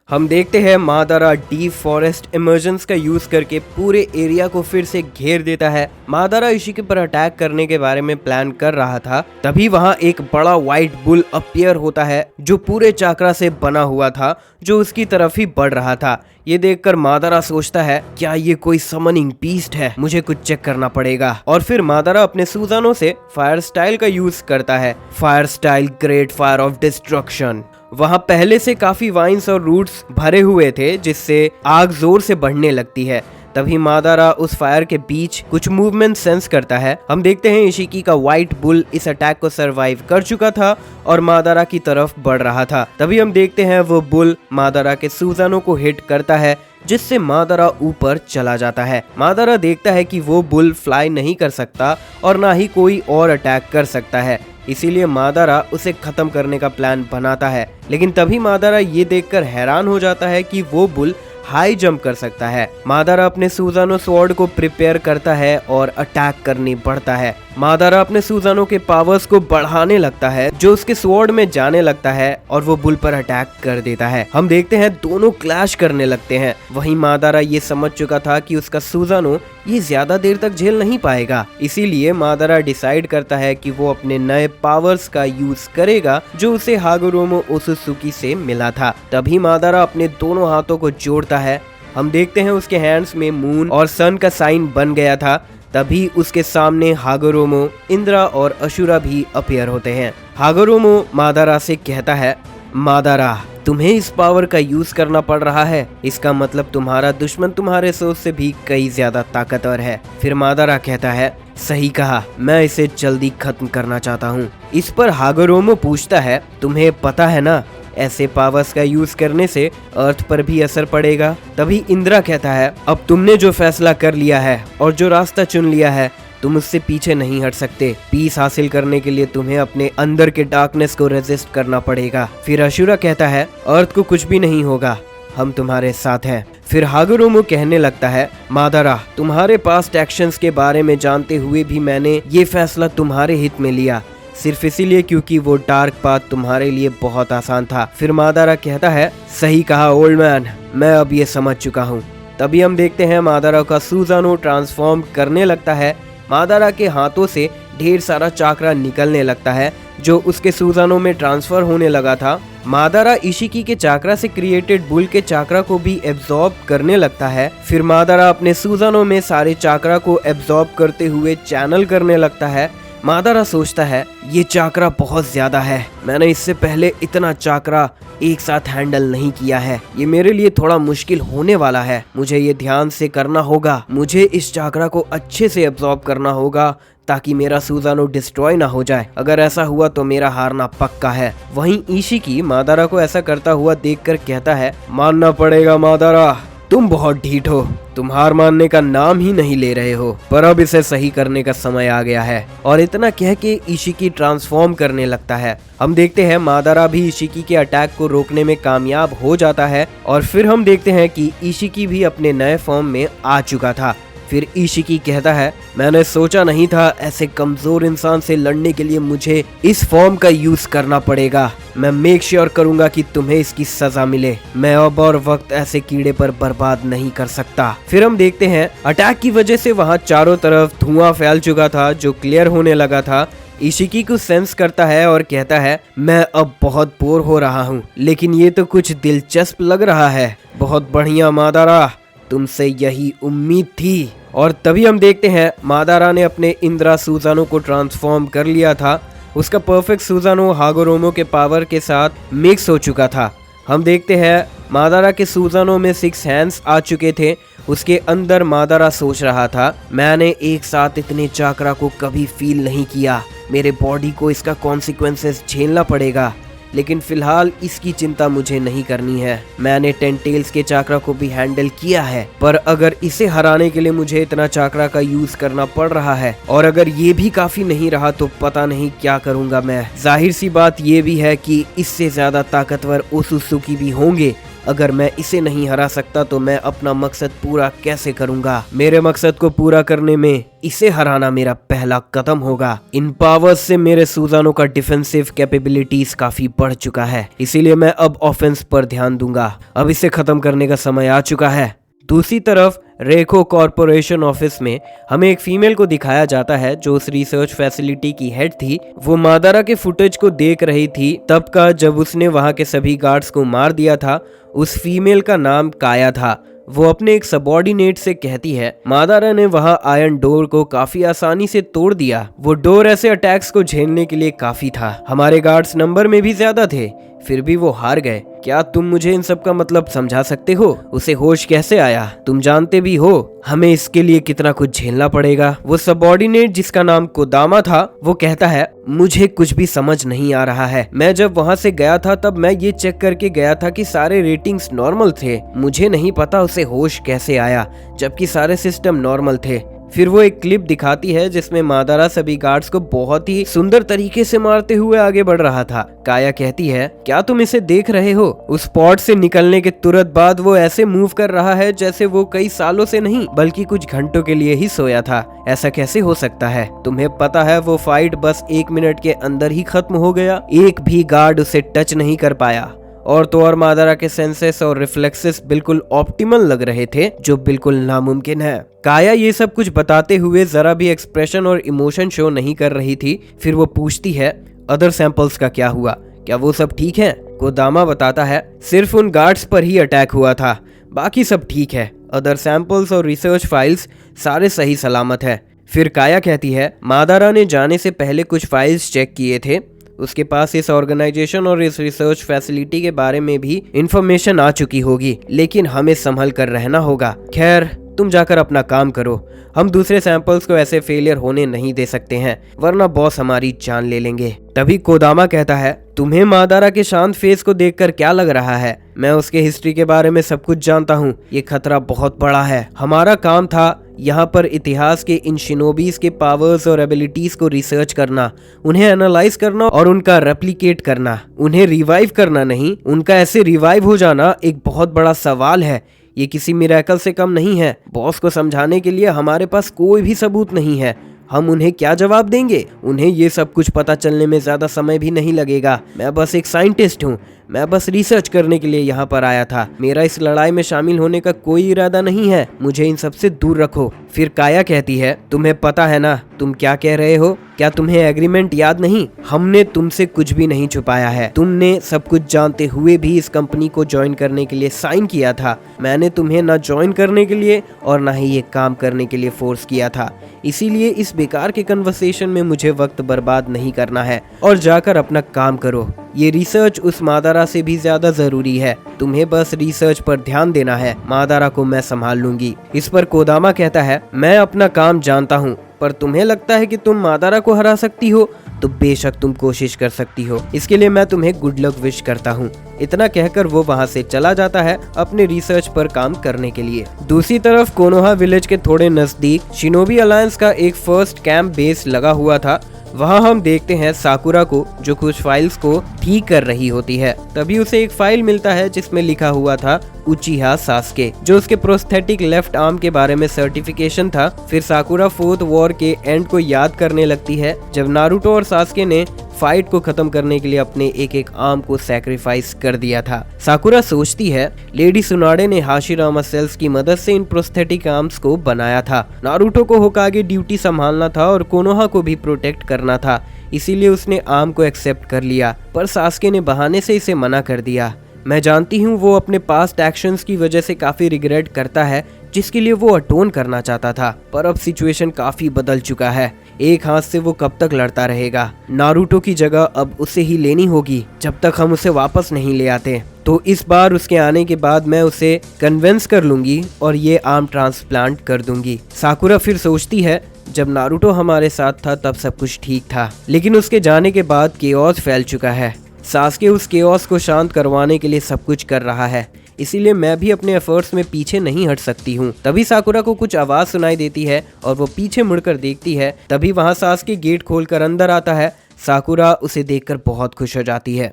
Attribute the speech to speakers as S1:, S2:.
S1: हम देखते हैं मादारा डीप फॉरेस्ट इमर्जेंस का यूज करके पूरे एरिया को फिर से घेर देता है। मादारा इशिकी पर अटैक करने के बारे में प्लान कर रहा था, तभी वहां एक बड़ा व्हाइट बुल अपीयर होता है जो पूरे चाकरा से बना हुआ था, जो उसकी तरफ ही बढ़ रहा था। ये देखकर मादारा सोचता है, क्या ये कोई समनिंग बीस्ट है, मुझे कुछ चेक करना पड़ेगा। और फिर मादारा अपने सुजानों से फायर स्टाइल का यूज करता है। Fire style great fire of destruction. वहाँ पहले से काफी वाइन्स और रूट्स भरे हुए थे, जिससे आग जोर से बढ़ने लगती है। तभी मादारा उस फायर के बीच कुछ मूवमेंट सेंस करता है। हम देखते हैं इशिकी का व्हाइट बुल इस अटैक को सरवाइव कर चुका था और मादारा की तरफ बढ़ रहा था। तभी हम देखते हैं वो बुल मादारा के सुजानों को हिट करता है, जिससे मादारा ऊपर चला जाता है। मादारा देखता है कि वो बुल फ्लाई नहीं कर सकता और ना ही कोई और अटैक कर सकता है, इसीलिए मादारा उसे खत्म करने का प्लान बनाता है। लेकिन तभी मादारा ये देखकर हैरान हो जाता है कि वो बुल हाई जंप कर सकता है। मादारा अपने सुजानो स्वॉर्ड को प्रिपेयर करता है और अटैक करने बढ़ता है। मादारा अपने सुजानो के पावर्स को बढ़ाने लगता है, जो उसके स्वॉर्ड में जाने लगता है और वो बुल पर अटैक कर देता है। हम देखते हैं दोनों क्लैश करने लगते हैं। वहीं मादारा ये समझ चुका था कि उसका सुजानो ये ज्यादा देर तक झेल नहीं पाएगा, इसीलिए मादारा डिसाइड करता है कि वो अपने नए पावर्स का यूज करेगा, जो उसे हागुरोमो ओसुत्सुकी से मिला था। तभी मादारा अपने दोनों हाथों को जोड़ता है। हम देखते हैं उसके हैंड्स में मून और सन का साइन बन गया था। तभी उसके सामने हागुरोमो, इंद्रा और अशुरा भी अपीयर होते हैं। हागुरोमो मादारा से कहता है, मादारा तुम्हें इस पावर का यूज करना पड़ रहा है, इसका मतलब तुम्हारा दुश्मन तुम्हारे सोच से भी कई ज्यादा ताकतवर है। फिर मादारा कहता है, सही कहा, मैं इसे जल्दी खत्म करना चाहता हूँ। इस पर हागुरोमो पूछता है, तुम्हें पता है ना, ऐसे पावर्स का यूज करने से अर्थ पर भी असर पड़ेगा। तभी इंद्रा कहता है, अब तुमने जो फैसला कर लिया है और जो रास्ता चुन लिया है, तुम उससे पीछे नहीं हट सकते। पीस हासिल करने के लिए तुम्हें अपने अंदर के डार्कनेस को रेजिस्ट करना पड़ेगा। फिर अशुरा कहता है, अर्थ को कुछ भी नहीं होगा, हम तुम्हारे साथ हैं। फिर हागुरोमो कहने लगता है, मादारा तुम्हारे पास्ट एक्शंस के बारे में जानते हुए भी मैंने ये फैसला तुम्हारे हित में लिया, सिर्फ इसीलिए क्योंकि वो डार्क पाथ तुम्हारे लिए बहुत आसान था। फिर मादारा कहता है, सही कहा ओल्ड मैन, मैं अब ये समझ चुका हूँ। तभी हम देखते हैं मादारा का सुजानो ट्रांसफॉर्म करने लगता है। मादारा के हाथों से ढेर सारा चाकरा निकलने लगता है, जो उसके सुजानो में ट्रांसफर होने लगा था। मादारा इशिकी के चाकरा से क्रिएटेड बुल के चाकरा को भी एब्जॉर्ब करने लगता है। फिर मादारा अपने सुजानो में सारे चाकरा को एब्जॉर्ब करते हुए चैनल करने लगता है। मादारा सोचता है, ये चाकरा बहुत ज्यादा है, मैंने इससे पहले इतना चाकरा एक साथ हैंडल नहीं किया है, ये मेरे लिए थोड़ा मुश्किल होने वाला है। मुझे ये ध्यान से करना होगा, मुझे इस चाकरा को अच्छे से एब्जॉर्ब करना होगा ताकि मेरा सुजानो डिस्ट्रॉय ना हो जाए। अगर ऐसा हुआ तो मेरा हारना पक्का है। वहीं इशिकी मादारा को ऐसा करता हुआ देखकर कहता है, मानना पड़ेगा मादारा, तुम बहुत ढीठ हो, तुम हार मानने का नाम ही नहीं ले रहे हो, पर अब इसे सही करने का समय आ गया है। और इतना कह के इशिकी ट्रांसफॉर्म करने लगता है। हम देखते हैं मादारा भी इशिकी के अटैक को रोकने में कामयाब हो जाता है और फिर हम देखते हैं कि इशिकी भी अपने नए फॉर्म में आ चुका था। फिर इशिकी कहता है, मैंने सोचा नहीं था ऐसे कमजोर इंसान से लड़ने के लिए मुझे इस फॉर्म का यूज करना पड़ेगा। मैं मेक श्योर करूंगा कि तुम्हें इसकी सजा मिले। मैं अब और वक्त ऐसे कीड़े पर बर्बाद नहीं कर सकता। फिर हम देखते हैं अटैक की वजह से वहाँ चारों तरफ धुआं फैल चुका था, जो क्लियर होने लगा था। इशिकी को सेंस करता है और कहता है, मैं अब बहुत बोर हो रहा हूँ, लेकिन ये तो कुछ दिलचस्प लग रहा है। बहुत बढ़िया मादारा, तुमसे यही उम्मीद थी। और तभी हम देखते हैं मादारा ने अपने इंद्रा सुजानो को ट्रांसफॉर्म कर लिया था। उसका परफेक्ट सुजानो हागुरोमो के पावर के साथ मिक्स हो चुका था। हम देखते हैं मादारा के सुजानो में 6 हैंड्स आ चुके थे। उसके अंदर मादारा सोच रहा था, मैंने एक साथ इतने चाकरा को कभी फील नहीं किया, मेरे बॉडी को इसका कॉन्सिक्वेंसेस झेलना पड़ेगा, लेकिन फिलहाल इसकी चिंता मुझे नहीं करनी है। मैंने 10 टेल्स के चाकरा को भी हैंडल किया है, पर अगर इसे हराने के लिए मुझे इतना चाकरा का यूज करना पड़ रहा है और अगर ये भी काफी नहीं रहा तो पता नहीं क्या करूंगा मैं। जाहिर सी बात ये भी है कि इससे ज्यादा ताकतवर ओसुत्सुकी भी होंगे अगर मैं इसे नहीं हरा सकता तो मैं अपना मकसद पूरा कैसे करूंगा। मेरे मकसद को पूरा करने में इसे हराना मेरा पहला कदम होगा। इन पावर्स से मेरे सुजानो का डिफेंसिव कैपेबिलिटीज काफी बढ़ चुका है, इसीलिए मैं अब ऑफेंस पर ध्यान दूंगा। अब इसे खत्म करने का समय आ चुका है। दूसरी तरफ रेको कॉरपोरेशन ऑफिस में हमें एक फीमेल को दिखाया जाता है जो उस रिसर्च फैसिलिटी की हेड थी। वो मादारा के फुटेज को देख रही थी तब का, जब उसने वहां के सभी गार्ड्स को मार दिया था। उस फीमेल का नाम काया था। वो अपने एक सबॉर्डिनेट से कहती है मादारा ने वहां आयरन डोर को काफी आसानी से तोड़ दिया। वो डोर ऐसे अटैक्स को झेलने के लिए काफी था। हमारे गार्ड्स नंबर में भी ज्यादा थे, फिर भी वो हार गए। क्या तुम मुझे इन सब का मतलब समझा सकते हो? उसे होश कैसे आया? तुम जानते भी हो हमें इसके लिए कितना कुछ झेलना पड़ेगा। वो सबॉर्डिनेट जिसका नाम कोदामा था वो कहता है मुझे कुछ भी समझ नहीं आ रहा है। मैं जब वहां से गया था तब मैं ये चेक करके गया था कि सारे रेटिंग्स नॉर्मल थे। मुझे नहीं पता उसे होश कैसे आया जबकि सारे सिस्टम नॉर्मल थे। फिर वो एक क्लिप दिखाती है जिसमें मादारा सभी गार्ड्स को बहुत ही सुंदर तरीके से मारते हुए आगे बढ़ रहा था। काया कहती है क्या तुम इसे देख रहे हो? उस पॉड से निकलने के तुरंत बाद वो ऐसे मूव कर रहा है जैसे वो कई सालों से नहीं बल्कि कुछ घंटों के लिए ही सोया था। ऐसा कैसे हो सकता है? तुम्हें पता है वो फाइट बस 1 मिनट के अंदर ही खत्म हो गया। एक भी गार्ड उसे टच नहीं कर पाया। और तो और मादारा के सेंसेस और रिफ्लेक्सेस बिल्कुल ऑप्टिमल लग रहे थे, जो बिल्कुल नामुमकिन है। काया ये सब कुछ बताते हुए जरा भी एक्सप्रेशन और इमोशन शो नहीं कर रही थी। फिर वो पूछती है अदर सैंपल्स का क्या हुआ? क्या वो सब ठीक है? कोदामा बताता है सिर्फ उन गार्ड्स पर ही अटैक हुआ था, बाकी सब ठीक है। अदर सैंपल्स और रिसर्च फाइल्स सारे सही सलामत है। फिर काया कहती है मादारा ने जाने से पहले कुछ फाइल्स चेक किए थे। उसके पास इस ऑर्गेनाइजेशन और इस रिसर्च फैसिलिटी के बारे में भी इंफॉर्मेशन आ चुकी होगी, लेकिन हमें संभल कर रहना होगा। खैर तुम जाकर अपना काम करो। हम दूसरे सैंपल्स को ऐसे फेलियर होने नहीं दे सकते हैं, वरना बॉस हमारी जान ले लेंगे। तभी कोदामा कहता है तुम्हें मादारा के शांत फेस को देखकर क्या लग रहा है? मैं उसके हिस्ट्री के बारे में सब कुछ जानता हूँ। ये खतरा बहुत बड़ा है। हमारा काम था यहाँ पर इतिहास के इन शिनोबीज के पावर्स और एबिलिटीज को रिसर्च करना, उन्हें एनालाइज करना और उनका रेप्लिकेट करना। उन्हें रिवाइव करना नहीं, उनका ऐसे रिवाइव हो जाना एक बहुत बड़ा सवाल है। ये किसी मिरेकल से कम नहीं है। बॉस को समझाने के लिए हमारे पास कोई भी सबूत नहीं है। हम उन्हें क्या जवाब देंगे? उन्हें ये सब कुछ पता चलने में ज्यादा समय भी नहीं लगेगा। मैं बस एक साइंटिस्ट हूँ। मैं बस रिसर्च करने के लिए यहाँ पर आया था। मेरा इस लड़ाई में शामिल होने का कोई इरादा नहीं है। मुझे इन सब से दूर रखो। फिर काया कहती है तुम्हें पता है ना तुम क्या कह रहे हो? क्या तुम्हें एग्रीमेंट याद नहीं? हमने तुमसे कुछ भी नहीं छुपाया है। तुमने सब कुछ जानते हुए भी इस कंपनी को ज्वाइन करने के लिए साइन किया था। मैंने तुम्हें ना ज्वाइन करने के लिए और ना ही ये काम करने के लिए फोर्स किया था। इसीलिए इस बेकार के कन्वर्सेशन में मुझे वक्त बर्बाद नहीं करना है और जाकर अपना काम करो। ये रिसर्च उस मादारा से भी ज्यादा जरूरी है। तुम्हें बस रिसर्च पर ध्यान देना है। मादारा को मैं संभाल लूंगी। इस पर कोदामा कहता है मैं अपना काम जानता हूँ, पर तुम्हें लगता है कि तुम मादारा को हरा सकती हो तो बेशक तुम कोशिश कर सकती हो। इसके लिए मैं तुम्हें गुड लक विश करता हूँ। इतना कहकर वो वहाँ से चला जाता है अपने रिसर्च पर काम करने के लिए। दूसरी तरफ कोनोहा विलेज के थोड़े नजदीक शिनोबी अलायंस का एक फर्स्ट कैंप बेस लगा हुआ था। वहाँ हम देखते हैं साकुरा को जो कुछ फाइल्स को ठीक कर रही होती है। तभी उसे एक फाइल मिलता है जिसमें लिखा हुआ था उचिहा सास्के, जो उसके प्रोस्थेटिक लेफ्ट आर्म के बारे में सर्टिफिकेशन था। फिर साकुरा फोर्थ वॉर के एंड को याद करने लगती है जब नारुतो और सास्के ने फाइट को खत्म करने के लिए अपने एक एक आर्म को सैक्रिफाइस कर दिया था। साकुरा सोचती है लेडी सुनाडे ने हाशिरामा सेल्स की मदद से इन प्रोस्थेटिक आर्म्स को बनाया था। नारुतो को होकागे ड्यूटी संभालना था और कोनोहा को भी प्रोटेक्ट करना था, इसीलिए उसने आर्म को एक्सेप्ट कर लिया। पर सास्के ने बहाने से इसे मना कर दिया। मैं जानती हूँ वो अपने पास्ट एक्शंस की वजह से काफी रिग्रेट करता है, जिसके लिए वो अटोन करना चाहता था। पर अब सिचुएशन काफी बदल चुका है। एक हाथ से वो कब तक लड़ता रहेगा? नारुतो की जगह अब उसे ही लेनी होगी जब तक हम उसे वापस नहीं ले आते। तो इस बार उसके आने के बाद मैं उसे कन्विंस कर लूंगी और ये आर्म ट्रांसप्लांट कर दूंगी। साकुरा फिर सोचती है जब नारुतो हमारे साथ था तब सब कुछ ठीक था, लेकिन उसके जाने के बाद केओस फैल चुका है। सास्के उस केओस को शांत करवाने के लिए सब कुछ कर रहा है, इसीलिए मैं भी अपने एफर्ट्स में पीछे नहीं हट सकती हूँ। तभी साकुरा को कुछ आवाज सुनाई देती है और वो पीछे मुड़कर देखती है। तभी वहाँ सास्के गेट खोलकर अंदर आता है। साकुरा उसे देखकर बहुत खुश हो जाती है।